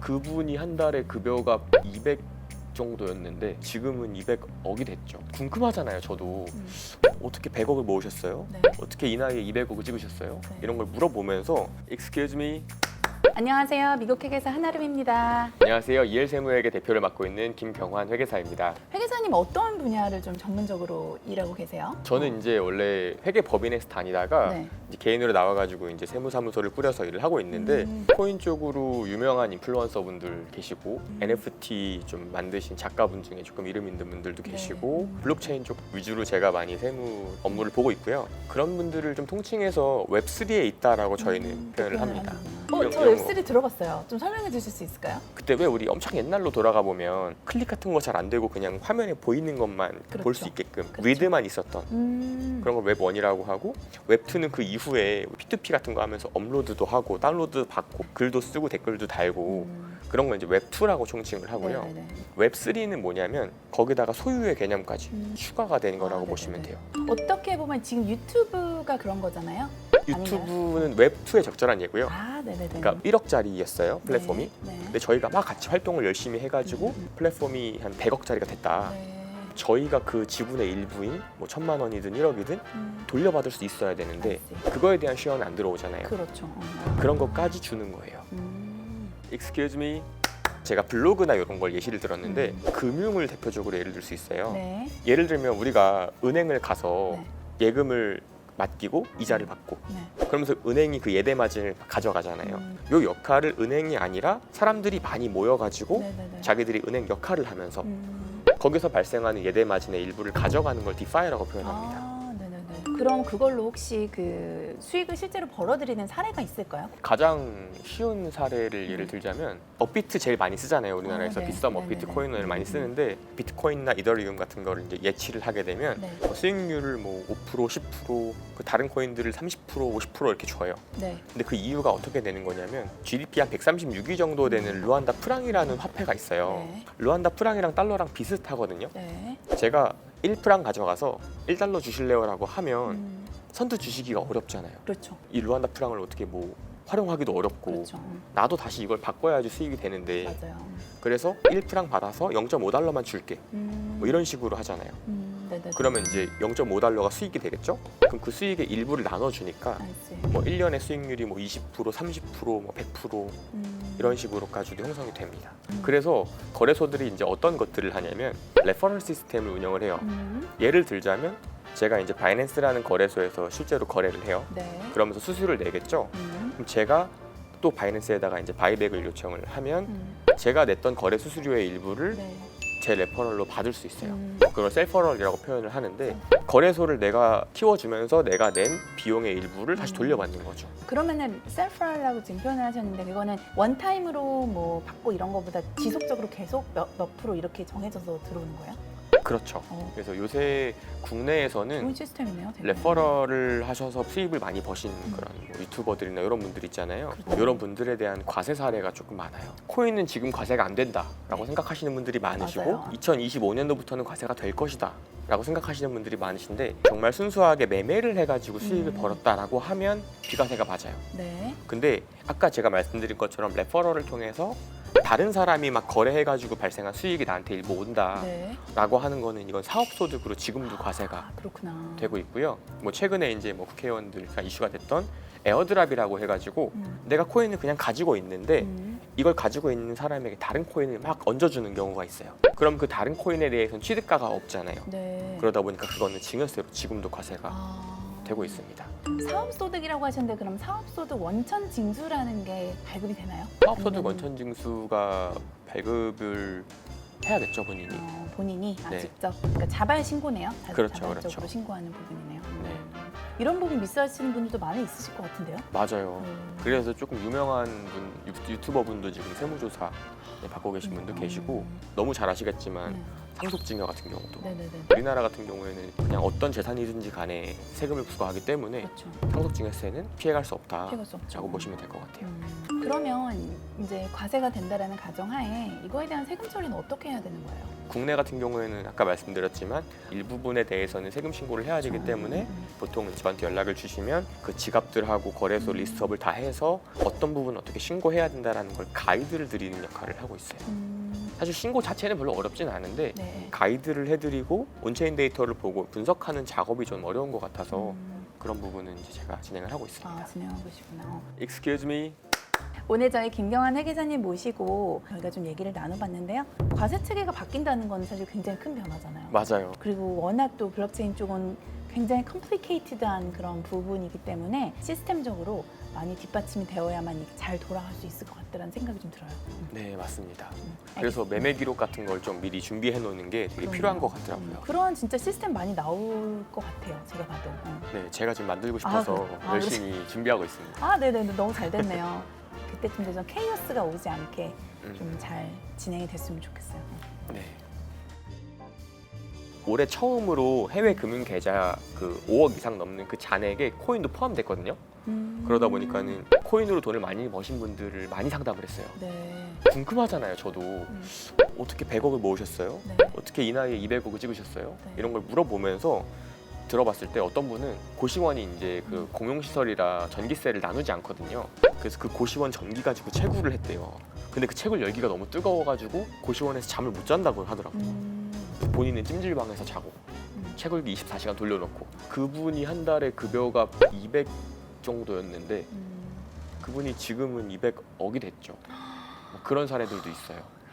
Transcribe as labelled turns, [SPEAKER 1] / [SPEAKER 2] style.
[SPEAKER 1] 그분이 한 달에 급여가 200 정도였는데 지금은 200억이 됐죠. 궁금하잖아요, 저도. 어떻게 100억을 모으셨어요?
[SPEAKER 2] 네.
[SPEAKER 1] 어떻게 이 나이에 200억을 찍으셨어요?
[SPEAKER 2] 네.
[SPEAKER 1] 이런 걸 물어보면서 Excuse me.
[SPEAKER 2] 안녕하세요. 미국 회계사 한아름입니다.
[SPEAKER 1] 안녕하세요. 이엘세무회계 대표를 맡고 있는 김경환 회계사입니다.
[SPEAKER 2] 회계사님 어떤 분야를 좀 전문적으로 일하고 계세요?
[SPEAKER 1] 저는 이제 원래 회계법인에서 다니다가
[SPEAKER 2] 네.
[SPEAKER 1] 이제 개인으로 나와가지고 이제 세무사무소를 꾸려서 일을 하고 있는데 코인 쪽으로 유명한 인플루언서 분들 계시고 NFT 좀 만드신 작가분 중에 조금 이름 있는 분들도
[SPEAKER 2] 네.
[SPEAKER 1] 계시고 블록체인 쪽 위주로 제가 많이 세무 업무를 보고 있고요. 그런 분들을 좀 통칭해서 웹3에 있다라고 저희는 표현을 합니다.
[SPEAKER 2] 저
[SPEAKER 1] 이런 거.
[SPEAKER 2] 웹3 들어봤어요. 좀 설명해 주실 수 있을까요?
[SPEAKER 1] 그때 왜 우리 엄청 옛날로 돌아가 보면 클릭 같은 거 잘 안 되고 그냥 화면에 보이는 것만
[SPEAKER 2] 그렇죠.
[SPEAKER 1] 볼 수 있게끔
[SPEAKER 2] 그렇죠.
[SPEAKER 1] 리드만 있었던 그런 걸 웹1이라고 하고 웹2는 그 이후에 P2P 같은 거 하면서 업로드도 하고 다운로드 받고 글도 쓰고 댓글도 달고 그런 걸 이제 웹2라고 총칭을 하고요.
[SPEAKER 2] 네네네.
[SPEAKER 1] 웹3는 뭐냐면 거기다가 소유의 개념까지 추가가 된 거라고
[SPEAKER 2] 네네네.
[SPEAKER 1] 보시면 돼요.
[SPEAKER 2] 어떻게 보면 지금 유튜브가 그런 거잖아요.
[SPEAKER 1] 유튜브는 웹2에 적절한 예고요.
[SPEAKER 2] 아, 네네네.
[SPEAKER 1] 그러니까 1억짜리였어요, 플랫폼이.
[SPEAKER 2] 네.
[SPEAKER 1] 근데 저희가 막 같이 활동을 열심히 해가지고 플랫폼이 한 100억짜리가 됐다.
[SPEAKER 2] 네.
[SPEAKER 1] 저희가 그 지분의 일부인 뭐 1,000만 원이든 1억이든 돌려받을 수 있어야 되는데
[SPEAKER 2] I
[SPEAKER 1] 그거에 대한 시연은 안 들어오잖아요.
[SPEAKER 2] 그렇죠.
[SPEAKER 1] 그런 것까지 주는 거예요. Excuse me. 제가 블로그나 이런 걸 예시를 들었는데 금융을 대표적으로 예를 들 수 있어요.
[SPEAKER 2] 네.
[SPEAKER 1] 예를 들면 우리가 은행을 가서
[SPEAKER 2] 네.
[SPEAKER 1] 예금을 맡기고 이자를 받고
[SPEAKER 2] 네.
[SPEAKER 1] 그러면서 은행이 그 예대 마진을 가져가잖아요. 요 역할을 은행이 아니라 사람들이 많이 모여가지고
[SPEAKER 2] 네네네.
[SPEAKER 1] 자기들이 은행 역할을 하면서 거기서 발생하는 예대 마진의 일부를 가져가는 걸 디파이라고 표현합니다.
[SPEAKER 2] 아, 네네네. 그럼 그걸로 혹시 그 수익을 실제로 벌어들이는 사례가 있을까요?
[SPEAKER 1] 가장 쉬운 사례를 예를 들자면 업비트 제일 많이 쓰잖아요. 우리나라에서
[SPEAKER 2] 네.
[SPEAKER 1] 비썸
[SPEAKER 2] 네네네.
[SPEAKER 1] 업비트 코인을 많이 쓰는데 비트코인이나 이더리움 같은 거를 이제 예치를 하게 되면
[SPEAKER 2] 네.
[SPEAKER 1] 수익률을 뭐 5%, 10%, 그 다른 코인들을 30%, 50% 이렇게 줘요.
[SPEAKER 2] 네.
[SPEAKER 1] 근데 그 이유가 어떻게 되는 거냐면 GDP 한 136위 정도 되는 루안다 프랑이라는 화폐가 있어요.
[SPEAKER 2] 네.
[SPEAKER 1] 루안다 프랑이랑 달러랑 비슷하거든요.
[SPEAKER 2] 네.
[SPEAKER 1] 제가 1프랑 가져가서 1달러 주실래요라고 하면 선뜻 주시기가 어렵잖아요.
[SPEAKER 2] 그렇죠.
[SPEAKER 1] 이 루안다 프랑을 어떻게 뭐 활용하기도 어렵고
[SPEAKER 2] 그렇죠.
[SPEAKER 1] 나도 다시 이걸 바꿔야지 수익이 되는데
[SPEAKER 2] 맞아요.
[SPEAKER 1] 그래서 1프랑 받아서 0.5달러만 줄게 뭐 이런 식으로 하잖아요.
[SPEAKER 2] 네네.
[SPEAKER 1] 그러면 이제 0.5달러가 수익이 되겠죠? 그럼 그 수익의 일부를 나눠주니까
[SPEAKER 2] 알지.
[SPEAKER 1] 뭐 1년의 수익률이 뭐 20%, 30%, 뭐 100% 이런 식으로까지도 형성이 됩니다. 그래서 거래소들이 이제 어떤 것들을 하냐면 레퍼럴 시스템을 운영을 해요. 예를 들자면 제가 이제 바이낸스라는 거래소에서 실제로 거래를 해요.
[SPEAKER 2] 네.
[SPEAKER 1] 그러면서 수수료를 내겠죠. 그럼 제가 또 바이낸스에다가 이제 바이백을 요청을 하면 제가 냈던 거래 수수료의 일부를
[SPEAKER 2] 네.
[SPEAKER 1] 제 레퍼럴로 받을 수 있어요. 그걸 셀퍼럴이라고 표현을 하는데 거래소를 내가 키워주면서 내가 낸 비용의 일부를 다시 돌려받는 거죠.
[SPEAKER 2] 그러면은 셀프라고 지금 표현을 하셨는데 그거는 원타임으로 뭐 받고 이런 거보다 지속적으로 계속 몇 프로 이렇게 정해져서 들어오는 거예요?
[SPEAKER 1] 그렇죠.
[SPEAKER 2] 어.
[SPEAKER 1] 그래서 요새 국내에서는
[SPEAKER 2] 좋은 시스템이네요. 되게.
[SPEAKER 1] 레퍼럴을 하셔서 수입을 많이 버신 그런 뭐 유튜버들이나 이런 분들 있잖아요.
[SPEAKER 2] 그렇죠.
[SPEAKER 1] 이런 분들에 대한 과세 사례가 조금 많아요. 코인은 지금 과세가 안 된다라고 생각하시는 분들이 많으시고
[SPEAKER 2] 맞아요.
[SPEAKER 1] 2025년도부터는 과세가 될 것이다 라고 생각하시는 분들이 많으신데 정말 순수하게 매매를 해가지고 수익을 벌었다라고 하면 비과세가 맞아요.
[SPEAKER 2] 네.
[SPEAKER 1] 근데 아까 제가 말씀드린 것처럼 레퍼럴을 통해서 다른 사람이 막 거래해가지고 발생한 수익이 나한테 일부 온다라고
[SPEAKER 2] 네.
[SPEAKER 1] 하는 거는 이건 사업소득으로 지금도 과세가
[SPEAKER 2] 아, 그렇구나.
[SPEAKER 1] 되고 있고요. 뭐 최근에 이제 뭐 국회의원들과 이슈가 됐던 에어드랍이라고 해가지고 내가 코인을 그냥 가지고 있는데 이걸 가지고 있는 사람에게 다른 코인을 막 얹어주는 경우가 있어요. 그럼 그 다른 코인에 대해서는 취득가가 없잖아요.
[SPEAKER 2] 네.
[SPEAKER 1] 그러다 보니까 그거는 증여세로 지금도 과세가
[SPEAKER 2] 아.
[SPEAKER 1] 되고 있습니다.
[SPEAKER 2] 사업소득이라고 하셨는데 그럼 사업소득 원천 징수라는 게 발급이 되나요?
[SPEAKER 1] 사업소득
[SPEAKER 2] 아니면,
[SPEAKER 1] 원천징수가 발급을 해야겠죠, 본인이.
[SPEAKER 2] 본인이
[SPEAKER 1] 네.
[SPEAKER 2] 직접 그러니까 자발 신고네요.
[SPEAKER 1] 그렇죠,
[SPEAKER 2] 자발적으로
[SPEAKER 1] 그렇죠.
[SPEAKER 2] 신고하는 부분이네요.
[SPEAKER 1] 네.
[SPEAKER 2] 이런 부분 미스하시는 분들도 많이 있으실 것 같은데요.
[SPEAKER 1] 맞아요. 그래서 조금 유명한 분, 유튜버 분도 지금 세무조사 받고 계신 분도 계시고 너무 잘 아시겠지만 상속증여 같은 경우도
[SPEAKER 2] 네네네.
[SPEAKER 1] 우리나라 같은 경우에는 그냥 어떤 재산이든지 간에 세금을 부과하기 때문에
[SPEAKER 2] 그렇죠.
[SPEAKER 1] 상속증여세는 피해갈 수 없다라고
[SPEAKER 2] 피해갈 수 없죠.
[SPEAKER 1] 보시면 될 것 같아요.
[SPEAKER 2] 그러면 이제 과세가 된다라는 가정하에 이거에 대한 세금 처리는 어떻게 해야 되는 거예요?
[SPEAKER 1] 국내 같은 경우에는 아까 말씀드렸지만 일부분에 대해서는 세금 신고를 해야 되기 때문에 보통 저한테 연락을 주시면 그 지갑들하고 거래소 리스트업을 다 해서 어떤 부분 어떻게 신고해야 된다라는 걸 가이드를 드리는 역할을 하고 있어요. 사실 신고 자체는 별로 어렵진 않은데
[SPEAKER 2] 네.
[SPEAKER 1] 가이드를 해드리고 온체인 데이터를 보고 분석하는 작업이 좀 어려운 것 같아서 그런 부분은 이제 제가 진행을 하고 있습니다.
[SPEAKER 2] 아, 진행하고 계시구나.
[SPEAKER 1] Excuse me.
[SPEAKER 2] 오늘 저희 김경환 회계사님 모시고 저희가 좀 얘기를 나눠봤는데요. 과세 체계가 바뀐다는 건 사실 굉장히 큰 변화잖아요.
[SPEAKER 1] 맞아요.
[SPEAKER 2] 그리고 워낙 또 블록체인 쪽은 굉장히 컴플리케이티드한 그런 부분이기 때문에 시스템적으로 많이 뒷받침이 되어야만 이게 잘 돌아갈 수 있을 것 같다는 생각이 좀 들어요.
[SPEAKER 1] 네, 맞습니다.
[SPEAKER 2] 알겠습니다.
[SPEAKER 1] 그래서 매매 기록 같은 걸 좀 미리 준비해 놓는 게 되게 필요한 것 같더라고요.
[SPEAKER 2] 그런 진짜 시스템 많이 나올 것 같아요. 제가 봐도.
[SPEAKER 1] 네, 제가 지금 만들고 싶어서
[SPEAKER 2] 그래요?
[SPEAKER 1] 열심히 준비하고 있습니다.
[SPEAKER 2] 아, 네네, 너무 잘 됐네요. 그때쯤 되면 케이오스가 오지 않게
[SPEAKER 1] 음.
[SPEAKER 2] 좀 잘 진행이 됐으면 좋겠어요.
[SPEAKER 1] 네. 올해 처음으로 해외 금융 계좌 그 5억 이상 넘는 그 잔액에 코인도 포함됐거든요. 그러다 보니까는 코인으로 돈을 많이 버신 분들을 많이 상담을 했어요.
[SPEAKER 2] 네.
[SPEAKER 1] 궁금하잖아요, 저도. 어떻게 100억을 모으셨어요?
[SPEAKER 2] 네.
[SPEAKER 1] 어떻게 이 나이에 200억을 찍으셨어요?
[SPEAKER 2] 네.
[SPEAKER 1] 이런 걸 물어보면서 들어봤을 때 어떤 분은 고시원이 이제 그 공용시설이라 전기세를 나누지 않거든요. 그래서 그 고시원 전기 가지고 채굴을 했대요. 근데 그 채굴 열기가 너무 뜨거워가지고 고시원에서 잠을 못 잔다고 하더라고요. 본인은 찜질방에서 자고 채굴기 24시간 돌려놓고 그분이 한 달에 급여가 200 정도였는데 그분이 지금은 200억이 됐죠. 뭐 그런 사례들도 있어요.